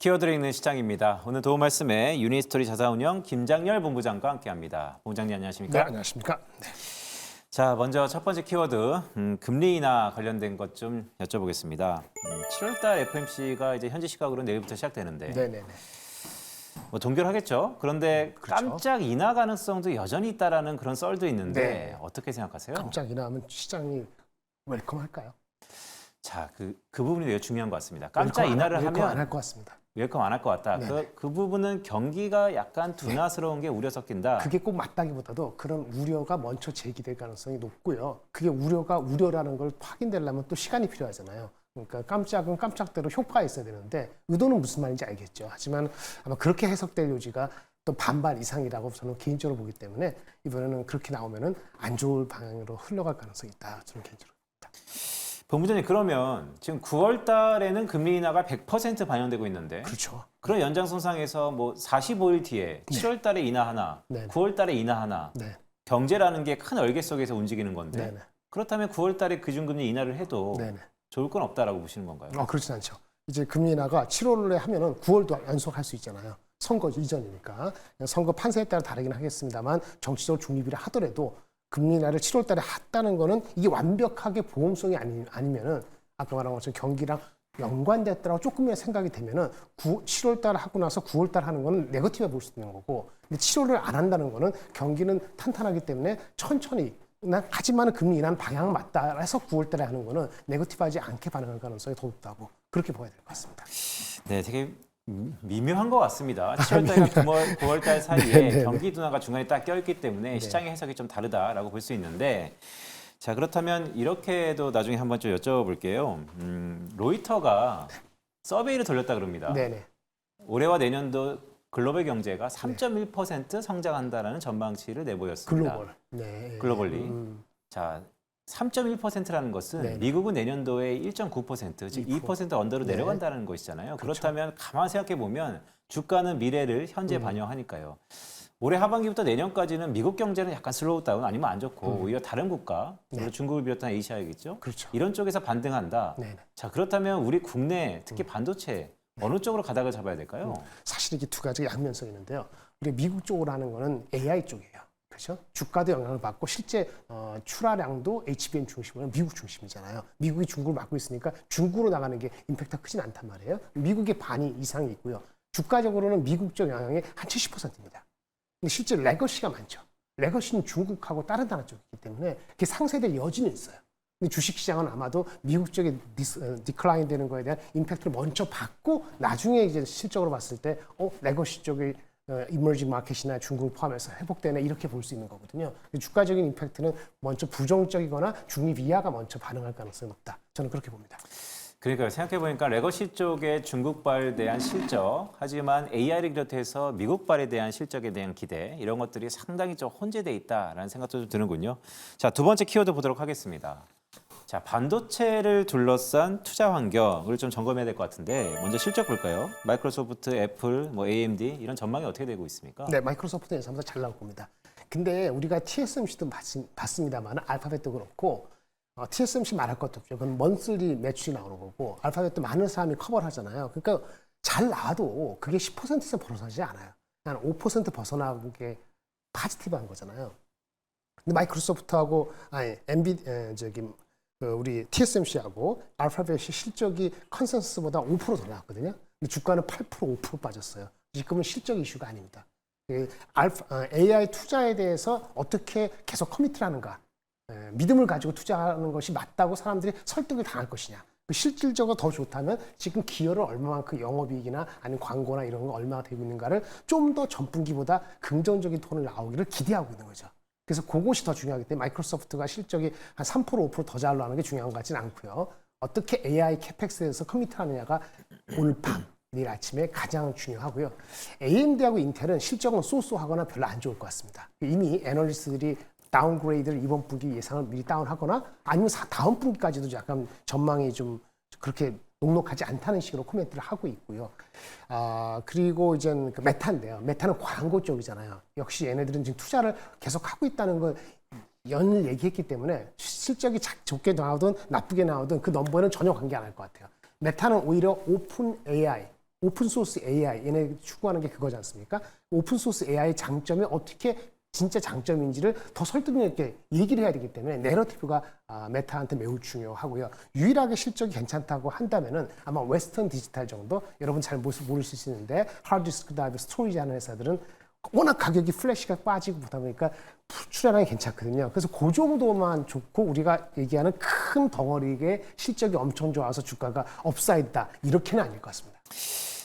키워드를 읽는 시장입니다. 오늘 도움 말씀에 유니스토리 자산운용 김장렬 본부장과 함께합니다. 본부장님 안녕하십니까? 네, 안녕하십니까? 네. 자, 먼저 첫 번째 키워드 금리 인하 관련된 것 좀 여쭤보겠습니다. 7월달 FOMC가 이제 현지 시각으로 내일부터 시작되는데, 네네네. 뭐 동결하겠죠. 그런데 그렇죠. 깜짝 인하 가능성도 여전히 있다라는 그런 썰도 있는데 네. 어떻게 생각하세요? 깜짝 인하하면 시장이 웰컴할까요? 자, 그 부분이 되게 중요한 것 같습니다. 깜짝 인하를 웰컴 안 하면 할 것 같습니다. 웰컴 안 할 것 같다. 그 부분은 경기가 약간 둔화스러운 게 우려 섞인다. 그게 꼭 맞다기보다도 그런 우려가 먼저 제기될 가능성이 높고요. 그게 우려가 우려라는 걸 확인되려면 또 시간이 필요하잖아요. 그러니까 깜짝은 깜짝대로 효과가 있어야 되는데 의도는 무슨 말인지 알겠죠. 하지만 아마 그렇게 해석될 요지가 또 반반 이상이라고 저는 개인적으로 보기 때문에 이번에는 그렇게 나오면은 안 좋을 방향으로 흘러갈 가능성이 있다. 저는 개인적으로 봅니다. 본부장님 그러면 지금 9월 달에는 금리 인하가 100% 반영되고 있는데 그렇죠. 그런 연장선상에서 뭐 45일 뒤에 7월 달에 인하 하나, 네. 9월 달에 인하 하나 네. 경제라는 게 큰 얼개 속에서 움직이는 건데 네네. 그렇다면 9월 달에 기준금리 인하를 해도 네네. 좋을 건 없다라고 보시는 건가요? 그렇진 않죠. 이제 금리 인하가 7월에 하면은 9월도 연속할 수 있잖아요. 선거 이전이니까. 선거 판세에 따라 다르긴 하겠습니다만 정치적으로 중립이라 하더라도 금리 인하를 7월 달에 했다는 거는 이게 완벽하게 보험성이 아니면은 아까 말한 것처럼 경기랑 연관됐다라고 조금이라도 생각이 되면은 7월 달 하고 나서 9월 달 하는 거는 네거티브해 볼 수 있는 거고 근데 7월을 안 한다는 거는 경기는 탄탄하기 때문에 천천히 하지만 금리 인하는 방향 맞다 해서 9월 달에 하는 거는 네거티브하지 않게 반응할 가능성이 더 높다고 그렇게 봐야 될 것 같습니다. 네, 되게 미묘한 것 같습니다. 7월 달과 9월 달 사이에 네네네. 경기 둔화가 중간에 딱 껴있기 때문에 시장의 해석이 좀 다르다라고 볼 수 있는데 자 그렇다면 이렇게도 나중에 한번 좀 여쭤볼게요. 로이터가 서베이를 돌렸다 그럽니다. 네네. 올해와 내년도 글로벌 경제가 3.1% 성장한다라는 전망치를 내보였습니다. 글로벌. 네. 글로벌리. 자, 3.1%라는 것은 네. 미국은 내년도에 1.9%, 즉 2% 언더로 네. 내려간다는 것이잖아요. 그렇죠. 그렇다면 가만 생각해 보면 주가는 미래를 현재 반영하니까요. 올해 하반기부터 내년까지는 미국 경제는 약간 슬로우 다운 아니면 안 좋고 오히려 다른 국가, 물론 중국을 비롯한 아시아이겠죠. 그렇죠. 이런 쪽에서 반등한다. 네네. 자, 그렇다면 우리 국내 특히 반도체 어느 쪽으로 가닥을 잡아야 될까요? 사실 이게 두 가지 양면성이 있는데요. 우리 미국 쪽으로 하는 거는 AI 쪽이에요. 그렇죠? 주가도 영향을 받고 실제 출하량도 HBM 중심으로 미국 중심이잖아요. 미국이 중국을 막고 있으니까 중국으로 나가는 게 임팩트가 크진 않단 말이에요. 미국의 반이 이상이 있고요. 주가적으로는 미국 쪽 영향이 한 70%입니다. 근데 실제 레거시가 많죠. 레거시는 중국하고 다른 나라 쪽이기 때문에 그게 상쇄될 여지는 있어요. 근데 주식시장은 아마도 미국 쪽에 디클라인 되는 거에 대한 임팩트를 먼저 받고 나중에 이제 실적으로 봤을 때 레거시 쪽이 이머징 마켓이나 중국을 포함해서 회복되네 이렇게 볼 수 있는 거거든요. 주가적인 임팩트는 먼저 부정적이거나 중립 이하가 먼저 반응할 가능성이 높다. 저는 그렇게 봅니다. 그러니까 생각해보니까 레거시 쪽의 중국발에 대한 실적, 하지만 AI를 비롯해서 미국발에 대한 실적에 대한 기대 이런 것들이 상당히 좀 혼재돼 있다라는 생각도 좀 드는군요. 자, 두 번째 키워드 보도록 하겠습니다. 자, 반도체를 둘러싼 투자 환경을 좀 점검해야 될 것 같은데 먼저 실적 볼까요? 마이크로소프트, 애플, 뭐 AMD 이런 전망이 어떻게 되고 있습니까? 네, 마이크로소프트 예상보다 잘 나올 겁니다. 근데 우리가 TSMC도 봤습니다만 알파벳도 그렇고 TSMC 말할 것도 없죠. 그건 먼슬리 매출이 나오는 거고 알파벳도 많은 사람이 커버를 하잖아요. 그러니까 잘 나와도 그게 10%에서 벗어나지 않아요. 한 5% 벗어나는 게 파지티브한 거잖아요. 근데 마이크로소프트하고 우리 TSMC하고 알파벳이 실적이 컨센서스보다 5% 더 나왔거든요. 근데 주가는 8%, 5% 빠졌어요. 지금은 실적 이슈가 아닙니다. AI 투자에 대해서 어떻게 계속 커미트를 하는가. 믿음을 가지고 투자하는 것이 맞다고 사람들이 설득을 당할 것이냐. 실질적으로 더 좋다면 지금 기여를 얼마만큼 영업이익이나 아니면 광고나 이런 거 얼마나 되고 있는가를 좀 더 전분기보다 긍정적인 톤을 나오기를 기대하고 있는 거죠. 그래서 그것이 더 중요하기 때문에 마이크로소프트가 실적이 한 3%, 5% 더 잘 나오는 게 중요한 것 같지는 않고요. 어떻게 AI 캐펙스에서 커미트하느냐가 오늘 밤, 내일 아침에 가장 중요하고요. AMD하고 인텔은 실적은 쏘쏘하거나 별로 안 좋을 것 같습니다. 이미 애널리스트들이 다운그레이드를 이번 분기 예상을 미리 다운하거나 아니면 다음 분기까지도 약간 전망이 좀 그렇게 녹록하지 않다는 식으로 코멘트를 하고 있고요. 그리고 이제 그 메타인데요. 메타는 광고 쪽이잖아요. 역시 얘네들은 지금 투자를 계속 하고 있다는 걸 연일 얘기했기 때문에 실적이 좋게 나오든 나쁘게 나오든 그 넘버는 전혀 관계 안 할 것 같아요. 메타는 오히려 오픈 AI, 오픈 소스 AI 얘네 추구하는 게 그거지 않습니까? 오픈 소스 AI 장점이 어떻게 진짜 장점인지를 더 설득력 있게 얘기를 해야 되기 때문에 내러티브가 메타한테 매우 중요하고요. 유일하게 실적이 괜찮다고 한다면은 아마 웨스턴 디지털 정도 여러분 잘 모를 수 있는데 하드디스크 다음에 스토리지 하는 회사들은 워낙 가격이 플래시가 빠지고 보다 보니까 출하량이 괜찮거든요. 그래서 그 정도만 좋고 우리가 얘기하는 큰 덩어리의 실적이 엄청 좋아서 주가가 업사이드다 이렇게는 아닐 것 같습니다.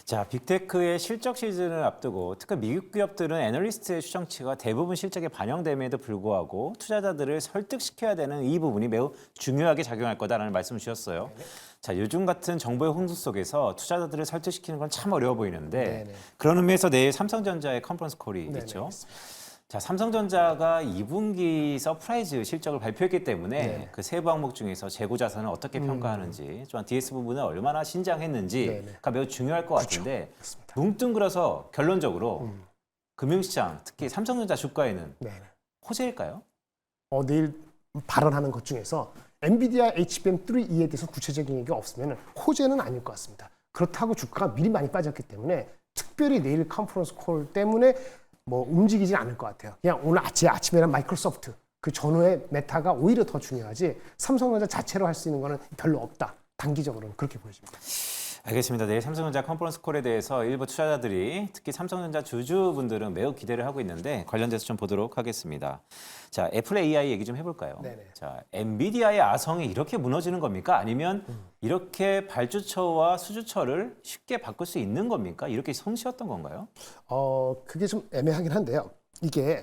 자, 빅테크의 실적 시즌을 앞두고 특히 미국 기업들은 애널리스트의 추정치가 대부분 실적에 반영됨에도 불구하고 투자자들을 설득시켜야 되는 이 부분이 매우 중요하게 작용할 거다라는 말씀을 주셨어요. 네네. 자, 요즘 같은 정보의 홍수 속에서 투자자들을 설득시키는 건 참 어려워 보이는데 네네. 그런 의미에서 내일 삼성전자의 컨퍼런스 콜이 네네. 있죠. 자, 삼성전자가 2분기 서프라이즈 실적을 발표했기 때문에 네네. 그 세부 항목 중에서 재고 자산을 어떻게 평가하는지, 또한 DS 부분을 얼마나 신장했는지가 매우 중요할 것 같은데 뭉뚱그려서 결론적으로 금융시장, 특히 삼성전자 주가에는 네네. 호재일까요? 내일 발언하는 것 중에서 엔비디아 HBM3E에 대해서 구체적인 얘기가 없으면 호재는 아닐 것 같습니다. 그렇다고 주가가 미리 많이 빠졌기 때문에 특별히 내일 컨퍼런스 콜 때문에 뭐 움직이진 않을 것 같아요. 그냥 오늘 아침에는 마이크로소프트 그 전후에 메타가 오히려 더 중요하지 삼성전자 자체로 할 수 있는 거는 별로 없다. 단기적으로는 그렇게 보여집니다. 알겠습니다. 내일 삼성전자 컨퍼런스 콜에 대해서 일부 투자자들이 특히 삼성전자 주주분들은 매우 기대를 하고 있는데 관련돼서 좀 보도록 하겠습니다. 자, 애플 AI 얘기 좀 해볼까요? 네네. 자, 엔비디아의 아성이 이렇게 무너지는 겁니까? 아니면 이렇게 발주처와 수주처를 쉽게 바꿀 수 있는 겁니까? 이렇게 성시였던 건가요? 그게 좀 애매하긴 한데요. 이게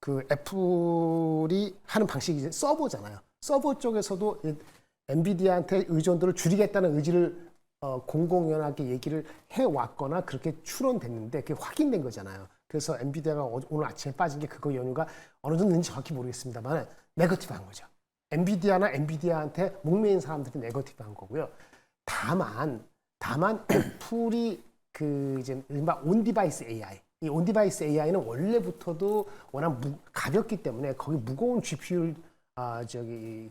그 애플이 하는 방식이 이제 서버잖아요. 서버 쪽에서도 엔비디아한테 의존도를 줄이겠다는 의지를 공공연하게 얘기를 해왔거나 그렇게 추론됐는데 그게 확인된 거잖아요. 그래서 엔비디아가 오늘 아침에 빠진 게 그거 연유가 어느 정도인지 정확히 모르겠습니다만 네거티브한 거죠. 엔비디아한테 목매인 사람들이 네거티브한 거고요. 다만 애플이 그 이제 이른바 온디바이스 AI 이 온디바이스 AI는 원래부터도 워낙 가볍기 때문에 거기 무거운 GPU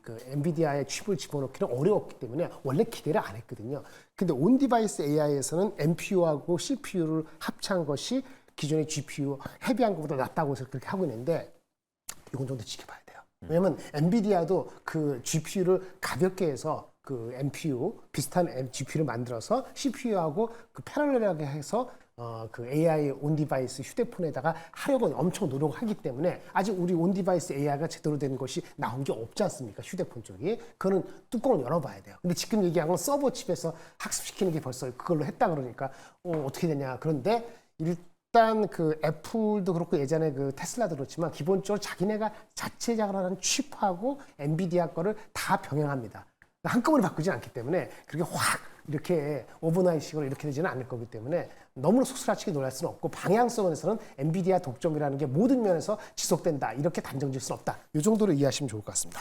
그 엔비디아의 칩을 집어넣기는 어려웠기 때문에 원래 기대를 안 했거든요. 근데 온디바이스 AI에서는 NPU하고 CPU를 합친 것이 기존의 GPU 헤비한 것보다 낫다고 해서 그렇게 하고 있는데 이건 좀 더 지켜봐야 돼요. 왜냐면 엔비디아도 그 GPU를 가볍게 해서 그 NPU 비슷한 GPU를 만들어서 CPU하고 그 패러렐하게 해서 그 AI 온디바이스 휴대폰에다가 하려고 엄청 노력하기 때문에 아직 우리 온디바이스 AI가 제대로 된 것이 나온 게 없지 않습니까? 휴대폰 쪽이. 그거는 뚜껑을 열어봐야 돼요. 근데 지금 얘기한 건 서버 칩에서 학습시키는 게 벌써 그걸로 했다 그러니까 어떻게 되냐. 그런데 일단 그 애플도 그렇고 예전에 그 테슬라도 그렇지만 기본적으로 자기네가 자체 작업하는 칩하고 엔비디아 거를 다 병행합니다. 한꺼번에 바꾸지 않기 때문에 그렇게 확 이렇게 오버나잇식으로 이렇게 되지는 않을 거기 때문에 너무 소스라치게 놀랄 수는 없고 방향성에서는 엔비디아 독점이라는 게 모든 면에서 지속된다. 이렇게 단정질 수는 없다. 이 정도로 이해하시면 좋을 것 같습니다.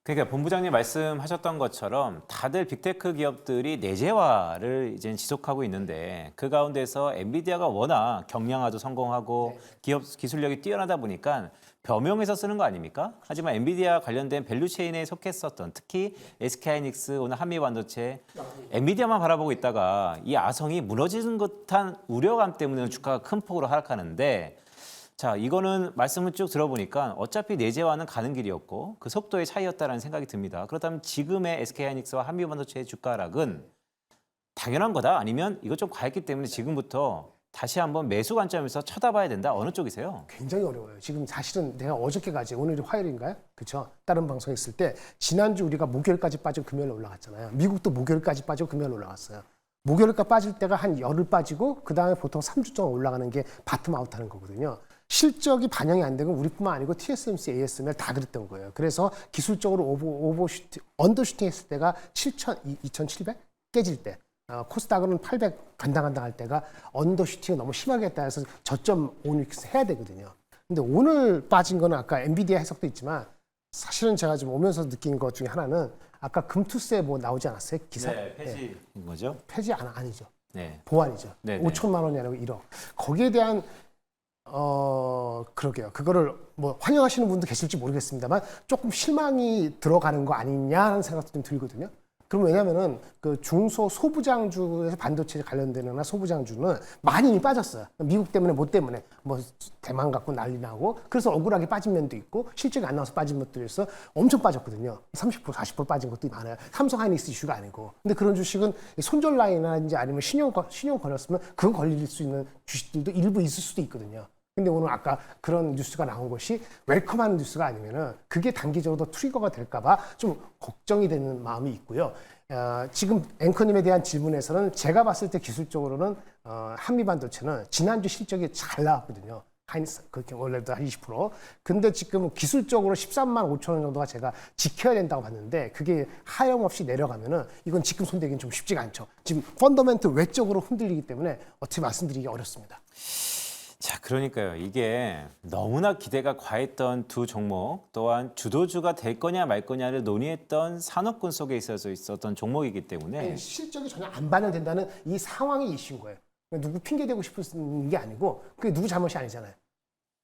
그러니까 본부장님 말씀하셨던 것처럼 다들 빅테크 기업들이 내재화를 이제 지속하고 있는데 그 가운데서 엔비디아가 워낙 경량화도 성공하고 기업 기술력이 뛰어나다 보니까 겸용해서 쓰는 거 아닙니까? 하지만 엔비디아 관련된 밸류체인에 속했었던 특히 SK하이닉스 오늘 한미반도체 엔비디아만 바라보고 있다가 이 아성이 무너지는 듯한 우려감 때문에 주가가 큰 폭으로 하락하는데 자, 이거는 말씀을 쭉 들어보니까 어차피 내재화는 가는 길이었고 그 속도의 차이였다라는 생각이 듭니다. 그렇다면 지금의 SK하이닉스와 한미반도체의 주가 하락은 당연한 거다? 아니면 이것 좀 과했기 때문에 지금부터 다시 한번 매수 관점에서 쳐다봐야 된다. 어느 쪽이세요? 굉장히 어려워요. 지금 사실은 내가 어저께까지 오늘이 화요일인가요? 그렇죠? 다른 방송 했을 때 지난주 우리가 목요일까지 빠지고 금요일 올라갔잖아요. 미국도 목요일까지 빠지고 금요일 올라갔어요. 목요일까지 빠질 때가 한 열흘 빠지고 그 다음에 보통 3주 동안 올라가는 게 바텀 아웃하는 거거든요. 실적이 반영이 안 되고 우리뿐만 아니고 TSMC, ASML 다 그랬던 거예요. 그래서 기술적으로 언더슈팅 했을 때가 2,700 깨질 때 코스닥은 800 간당간당 할 때가 언더슈팅이 너무 심하게 했다 해서 저점 5,600 해야 되거든요. 근데 오늘 빠진 거는 아까 엔비디아 해석도 있지만 사실은 제가 좀 오면서 느낀 것 중에 하나는 아까 금투세 뭐 나오지 않았어요? 기사? 네, 폐지인 거죠? 폐지 아니죠. 네. 보완이죠. 네, 5천만 원이 아니고 1억. 거기에 대한 그러게요. 그거를 뭐 환영하시는 분도 계실지 모르겠습니다만 조금 실망이 들어가는 거 아니냐는 생각도 좀 들거든요. 그럼 왜냐면은 그 중소 소부장주에서 반도체 관련되는 소부장주는 많이 이미 빠졌어요. 미국 때문에 뭐 때문에 뭐 대만 갖고 난리 나고 그래서 억울하게 빠진 면도 있고 실적이 안 나와서 빠진 것들이 있어 엄청 빠졌거든요. 30% 40% 빠진 것도 많아요. 삼성 하이닉스 이슈가 아니고. 근데 그런 주식은 손절 라인이나 아니면 신용 걸렸으면 그거 걸릴 수 있는 주식들도 일부 있을 수도 있거든요. 근데 오늘 아까 그런 뉴스가 나온 것이 웰컴하는 뉴스가 아니면은 그게 단기적으로 더 트리거가 될까봐 좀 걱정이 되는 마음이 있고요. 지금 앵커님에 대한 질문에서는 제가 봤을 때 기술적으로는 한미반도체는 지난주 실적이 잘 나왔거든요. 그렇게 원래도 한 20%. 근데 지금 기술적으로 13만 5천 원 정도가 제가 지켜야 된다고 봤는데 그게 하염없이 내려가면은 이건 지금 손대기는 좀 쉽지가 않죠. 지금 펀더멘트 외적으로 흔들리기 때문에 어떻게 말씀드리기 어렵습니다. 자, 그러니까요. 이게 너무나 기대가 과했던 두 종목, 또한 주도주가 될 거냐 말 거냐를 논의했던 산업군 속에 있었던 종목이기 때문에 실적이 전혀 안 반영된다는 이 상황이 이슈인 거예요. 누구 핑계대고 싶은 게 아니고 그게 누구 잘못이 아니잖아요.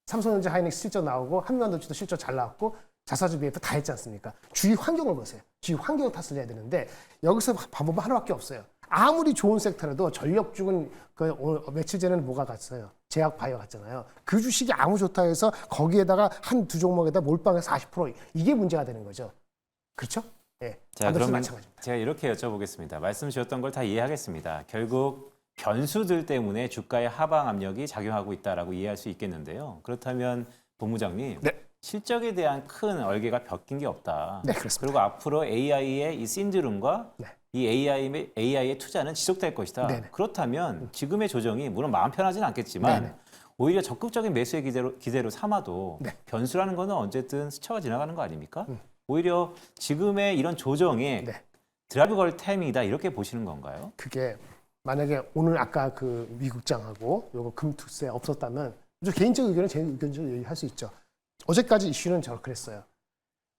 삼성전자 하이닉스 실적 나오고 한미반도체도 실적 잘 나왔고 자사주 BF 다 했지 않습니까? 주위 환경을 보세요. 주위 환경 탓을 해야 되는데 여기서 방법은 하나밖에 없어요. 아무리 좋은 섹터라도 전력 쪽은 오늘 며칠 전에는 뭐가 갔어요? 제약 바이오 갔잖아요. 그 주식이 아무 좋다 해서 거기에다가 한 두 종목에다 몰빵해서 40% 이게 문제가 되는 거죠. 그렇죠? 예. 자, 그러면 제가 이렇게 여쭤보겠습니다. 말씀 주셨던 걸 다 이해하겠습니다. 결국 변수들 때문에 주가의 하방 압력이 작용하고 있다라고 이해할 수 있겠는데요. 그렇다면 본부장님, 네. 실적에 대한 큰 얼개가 벗긴 게 없다. 네, 그렇습니다. 그리고 앞으로 AI의 이 신드롬과 네. 이 AI의 투자는 지속될 것이다. 네네. 그렇다면 지금의 조정이 물론 마음 편하지는 않겠지만 네네. 오히려 적극적인 매수의 기대로 삼아도 네. 변수라는 거는 언제든 스쳐가 지나가는 거 아닙니까? 오히려 지금의 이런 조정에 네. 드라이브 걸 타이밍이다 이렇게 보시는 건가요? 그게 만약에 오늘 아까 그 미국장하고 요거 금투세 없었다면 저 개인적 의견은 제 의견적으로 얘기할 수 있죠. 어제까지 이슈는 그랬어요.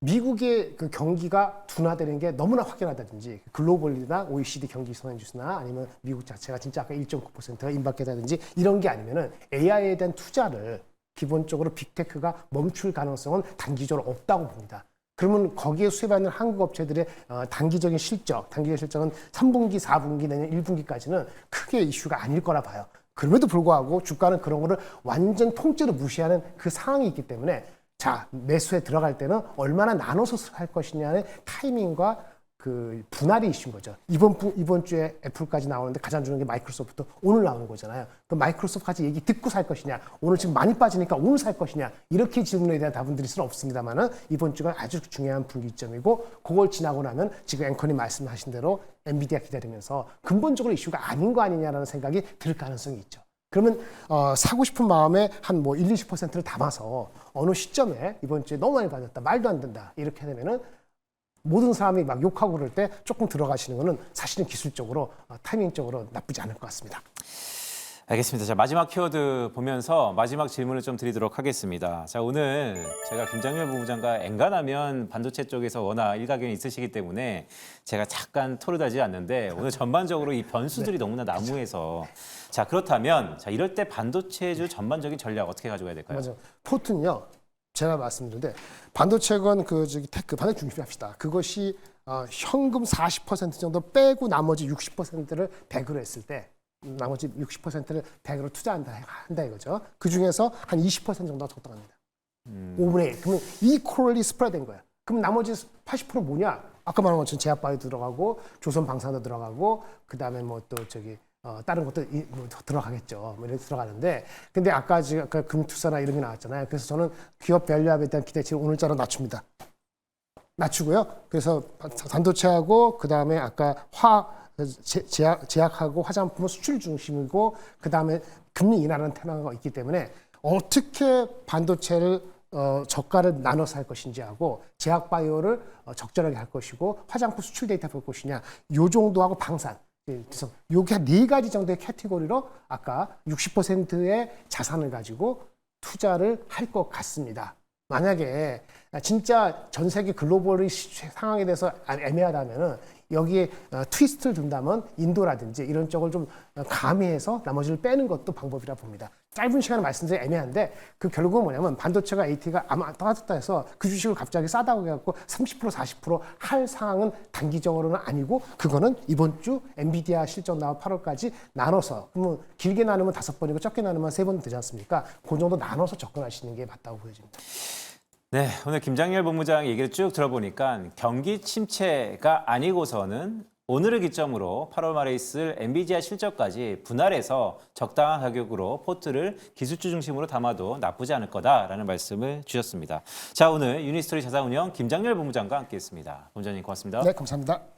미국의 그 경기가 둔화되는 게 너무나 확연하다든지 글로벌이나 OECD 경기 선행지수나 아니면 미국 자체가 진짜 아까 1.9%가 임박했다든지 이런 게 아니면은 AI에 대한 투자를 기본적으로 빅테크가 멈출 가능성은 단기적으로 없다고 봅니다. 그러면 거기에 수혜받는 한국 업체들의 단기적인 실적은 3분기, 4분기, 내년 1분기까지는 크게 이슈가 아닐 거라 봐요. 그럼에도 불구하고 주가는 그런 거를 완전 통째로 무시하는 그 상황이 있기 때문에 자, 매수에 들어갈 때는 얼마나 나눠서 할 것이냐의 타이밍과 그 분할이 이슈인 거죠. 이번 주에 애플까지 나오는데 가장 중요한 게 마이크로소프트 오늘 나오는 거잖아요. 그 마이크로소프트까지 얘기 듣고 살 것이냐, 오늘 지금 많이 빠지니까 오늘 살 것이냐, 이렇게 질문에 대한 답은 드릴 수는 없습니다만은 이번 주가 아주 중요한 분기점이고 그걸 지나고 나면 지금 앵커님 말씀하신 대로 엔비디아 기다리면서 근본적으로 이슈가 아닌 거 아니냐라는 생각이 들 가능성이 있죠. 그러면 사고 싶은 마음에 한 뭐 1, 20%를 담아서 어느 시점에 이번 주에 너무 많이 빠졌다, 말도 안 된다 이렇게 되면은 모든 사람이 막 욕하고 그럴 때 조금 들어가시는 거는 사실은 기술적으로 타이밍적으로 나쁘지 않을 것 같습니다. 알겠습니다. 자, 마지막 키워드 보면서 마지막 질문을 좀 드리도록 하겠습니다. 자, 오늘 제가 김장렬 본부장과 엔간하면 반도체 쪽에서 워낙 일가견이 있으시기 때문에 제가 잠깐 토르다지 않는데 오늘 전반적으로 이 변수들이 너무나 난무해서 자, 그렇다면 자, 이럴 때 반도체주 전반적인 전략 어떻게 가져가야 될까요? 맞아요. 포트는요. 제가 말씀드렸는데 반도체건 테크 반도체 중심합시다. 그것이 현금 40% 정도 빼고 나머지 60%를 100으로 했을 때 나머지 60%를 100으로 투자한다 이거죠. 그 중에서 한 20% 정도가 적당합니다. 5분의 1. 그러면 equally 스프레드된 거야. 그럼 나머지 80% 뭐냐? 아까 말한 것처럼 제약바이오 들어가고 조선방사도 들어가고 그다음에 뭐 또 다른 것도 뭐 들어가겠죠. 뭐 이렇게 들어가는데, 근데 아까 금투사나 이런 게 나왔잖아요. 그래서 저는 기업 밸류업에 대한 기대치를 오늘자로 낮추고요. 그래서 반도체하고 그 다음에 아까 제약하고 화장품은 수출 중심이고 그 다음에 금리 인하라는 테마가 있기 때문에 어떻게 반도체를 저가를 나눠서 할 것인지 하고 제약바이오를 적절하게 할 것이고 화장품 수출 데이터 볼 것이냐 요 정도하고 방산. 그래서 요게 한 4가지 정도의 캐티고리로 아까 60%의 자산을 가지고 투자를 할 것 같습니다. 만약에 진짜 전 세계 글로벌의 상황에 대해서 애매하다면은 여기에 트위스트를 둔다면 인도라든지 이런 쪽을 좀 가미해서 나머지를 빼는 것도 방법이라 봅니다. 짧은 시간에 말씀드리기 애매한데 그 결국은 뭐냐면 반도체가 AT가 아마 떨어졌다 해서 그 주식을 갑자기 싸다고 해갖고 30% 40%할 상황은 단기적으로는 아니고 그거는 이번 주 엔비디아 실적 나와 8월까지 나눠서 그러면 길게 나누면 5번이고 적게 나누면 3번 되지 않습니까? 그 정도 나눠서 접근하시는 게 맞다고 보여집니다. 네, 오늘 김장렬 본부장 얘기를 쭉 들어보니까 경기 침체가 아니고서는 오늘을 기점으로 8월 말에 있을 엔비디아 실적까지 분할해서 적당한 가격으로 포트를 기술주 중심으로 담아도 나쁘지 않을 거다라는 말씀을 주셨습니다. 자, 오늘 유니스토리 자산운용 김장렬 본부장과 함께했습니다. 본부장님 고맙습니다. 네, 감사합니다.